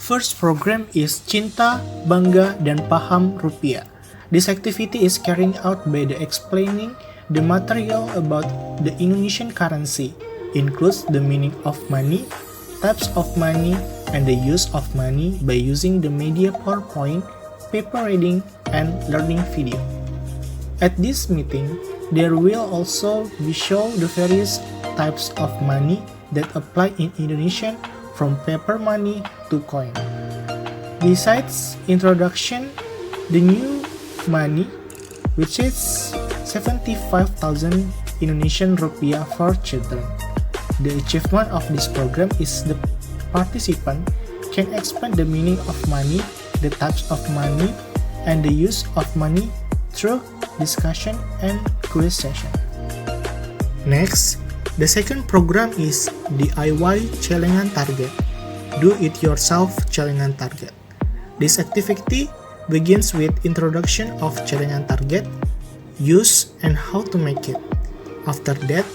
first program is Cinta, Bangga, dan Paham Rupiah. This activity is carried out by the explaining the material about the Indonesian currency, includes the meaning of money, types of money, and the use of money by using the media PowerPoint, paper reading, and learning video. At this meeting, there will also be shown the various types of money that apply in Indonesia from paper money to coin. Besides introduction, the new money, which is 75,000 Indonesian rupiah for children. The achievement of this program is the participant can explain the meaning of money, the types of money, and the use of money through discussion and quiz session. Next, the second program is DIY Celengan Target, Do It Yourself Celengan Target. This activity begins with introduction of celengan target, use and how to make it. After that,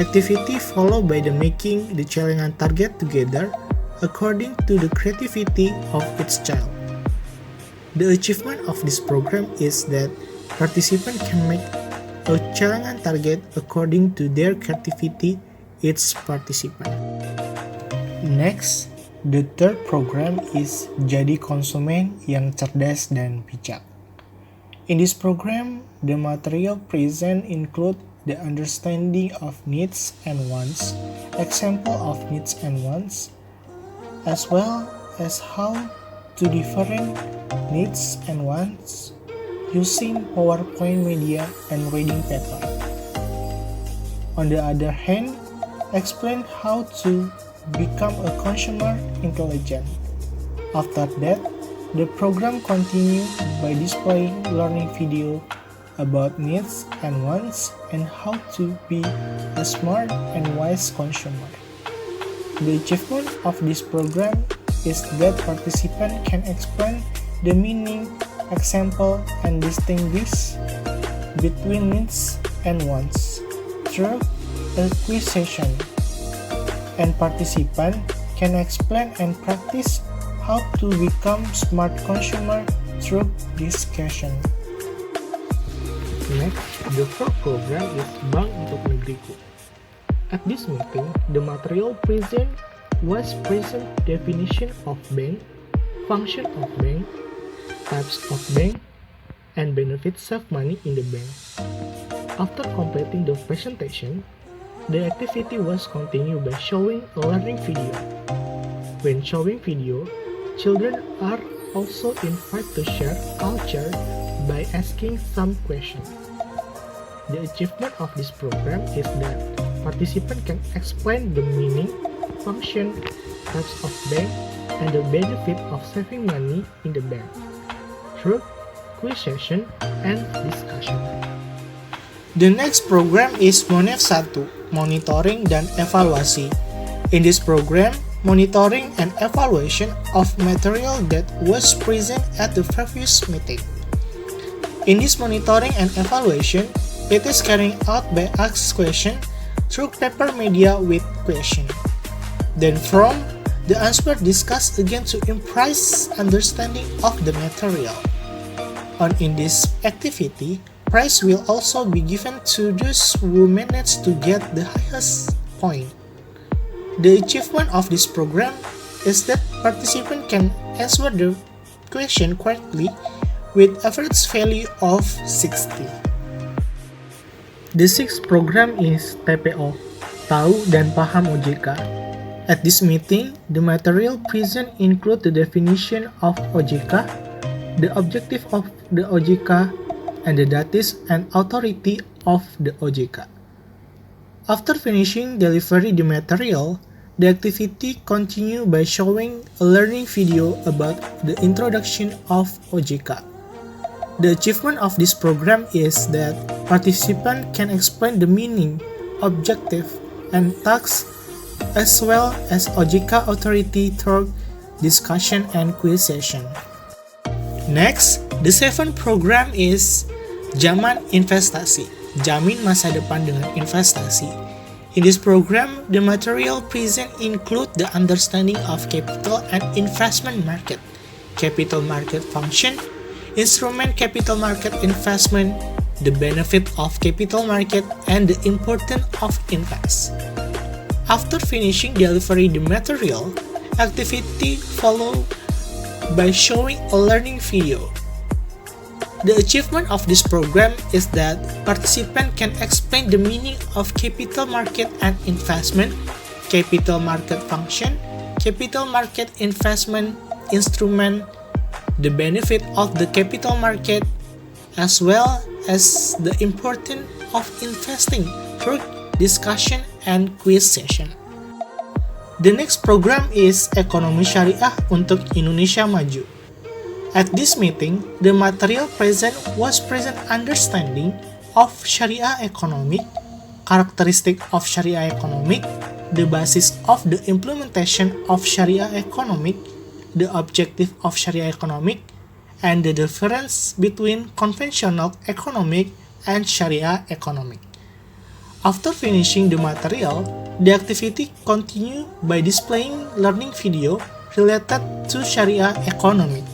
activity followed by the making the celengan target together according to the creativity of each child. The achievement of this program is that participants can make a celengan target according to their creativity each participant. Next, the third program is Jadi Konsumen yang Cerdas dan Bijak. In this program, the material present include the understanding of needs and wants, example of needs and wants, as well as how to different needs and wants using PowerPoint media and reading paper. On the other hand, explain how to become a consumer intelligent. After that, the program continues by displaying learning video about needs and wants and how to be a smart and wise consumer. The achievement of this program is that participants can explain the meaning, example, and distinguish between needs and wants through a quiz session. And participants can explain and practice how to become smart consumer through discussion. Next, the fourth program is Bank untuk Negeriku. At this meeting, the material present was present definition of bank, function of bank, types of bank, and benefits of money in the bank. After completing the presentation, the activity was continued by showing a learning video. When showing video, children are also invited to share culture by asking some questions. The achievement of this program is that participants can explain the meaning, function, types of bank, and the benefit of saving money in the bank through quiz session and discussion. The next program is Monef 1, Monitoring dan Evaluasi. In this program, monitoring and evaluation of material that was present at the previous meeting. In this monitoring and evaluation, it is carried out by ask question through paper media with question. Then from the answer discussed again to improve understanding of the material. In this activity, prize will also be given to those who manage to get the highest point. The achievement of this program is that participants can answer the question correctly with average value of 60. The sixth program is TPO, Tahu dan Paham OJK. At this meeting, the material present include the definition of OJK, the objective of the OJK, and the duties and authority of the OJK. After finishing delivering the material, the activity continued by showing a learning video about the introduction of OJK. The achievement of this program is that participants can explain the meaning, objective, and tasks as well as OJK authority through discussion and quiz session. Next, the seventh program is Zaman Investasi, Jamin Masa Depan dengan Investasi. In this program, the material present include the understanding of capital and investment market, capital market function, instrument capital market investment, the benefit of capital market, and the importance of invest. After finishing delivering the material, activity follow by showing a learning video. The achievement of this program is that participants can explain the meaning of capital market and investment, capital market function, capital market investment instrument, the benefit of the capital market, as well as the importance of investing through discussion and quiz session. The next program is Ekonomi Syariah untuk Indonesia Maju. At this meeting, the material present was present understanding of Sharia economic, characteristic of Sharia economic, the basis of the implementation of Sharia economic, the objective of Sharia economic, and the difference between conventional economic and Sharia economic. After finishing the material, the activity continued by displaying learning video related to Sharia economic.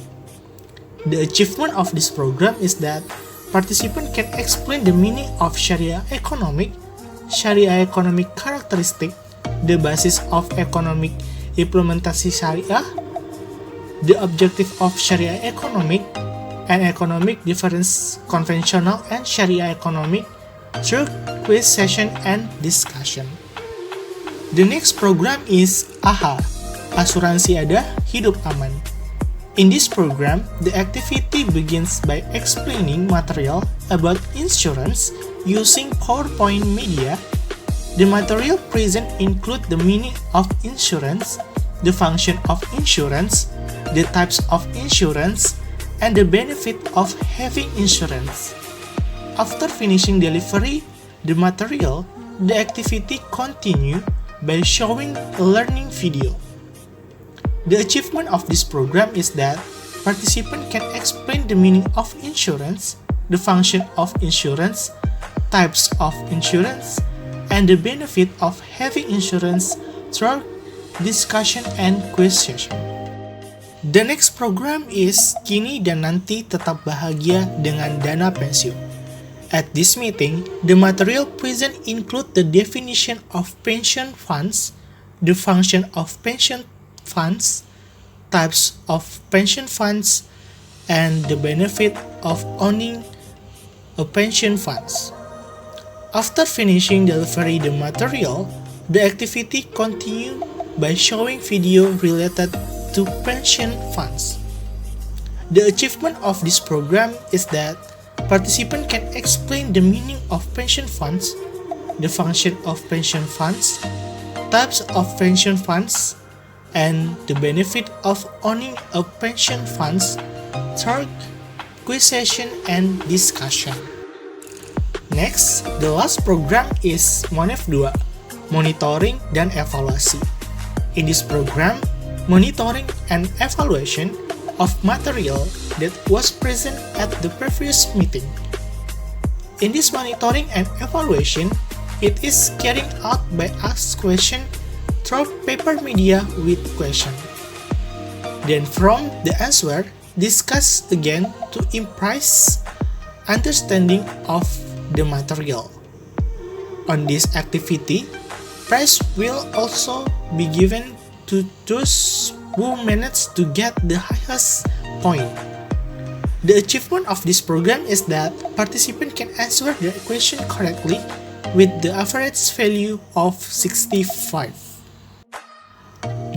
The achievement of this program is that participants can explain the meaning of Sharia economic characteristic, the basis of economic implementasi Sharia, the objective of Sharia economic, and economic difference conventional and Sharia economic through quiz session and discussion. The next program is AHA, Asuransi Ada, Hidup Aman. In this program, the activity begins by explaining material about insurance using PowerPoint media. The material present include the meaning of insurance, the function of insurance, the types of insurance, and the benefit of having insurance. After finishing delivery the material, the activity continue by showing a learning video. The achievement of this program is that participants can explain the meaning of insurance, the function of insurance, types of insurance, and the benefit of having insurance through discussion and quiz session. The next program is Kini dan Nanti Tetap Bahagia dengan Dana Pensiun. At this meeting, the material present include the definition of pension funds, the function of pension funds, types of pension funds, and the benefit of owning a pension funds. After finishing delivery the material, the activity continued by showing video related to pension funds. The achievement of this program is that participants can explain the meaning of pension funds, the function of pension funds, types of pension funds, and the benefit of owning a pension funds through quiz session and discussion. Next, the last program is MONEV 2, Monitoring dan Evaluasi. In this program, monitoring and evaluation of material that was present at the previous meeting. In this monitoring and evaluation, it is carried out by ask question through paper media with question. Then from the answer, discuss again to impress understanding of the material. On this activity, prize will also be given to those who manage to get the highest point. The achievement of this program is that participants can answer the question correctly with the average value of 65.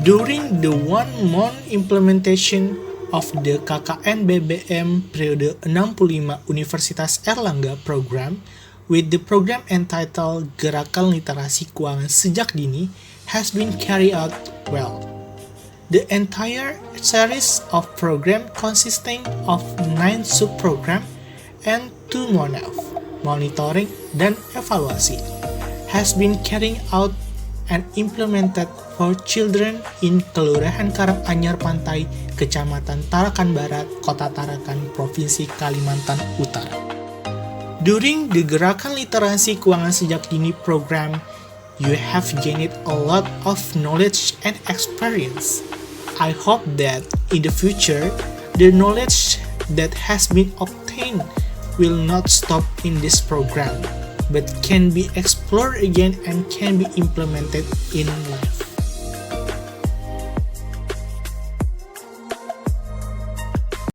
During the 1 month implementation of the KKN BBM periode 65 Universitas Airlangga program with the program entitled Gerakan Literasi Keuangan Sejak Dini has been carried out well. The entire series of program consisting of 9 sub-program and 2 MONEV, monitoring dan evaluasi, has been carried out and implemented for children in Kelurahan Karanganyar Pantai, Kecamatan Tarakan Barat, Kota Tarakan, Provinsi Kalimantan Utara. During the Gerakan Literasi Keuangan Sejak Dini program You have gained a lot of knowledge and experience. I hope that in the future, the knowledge that has been obtained will not stop in this program, but can be explored again and can be implemented in life.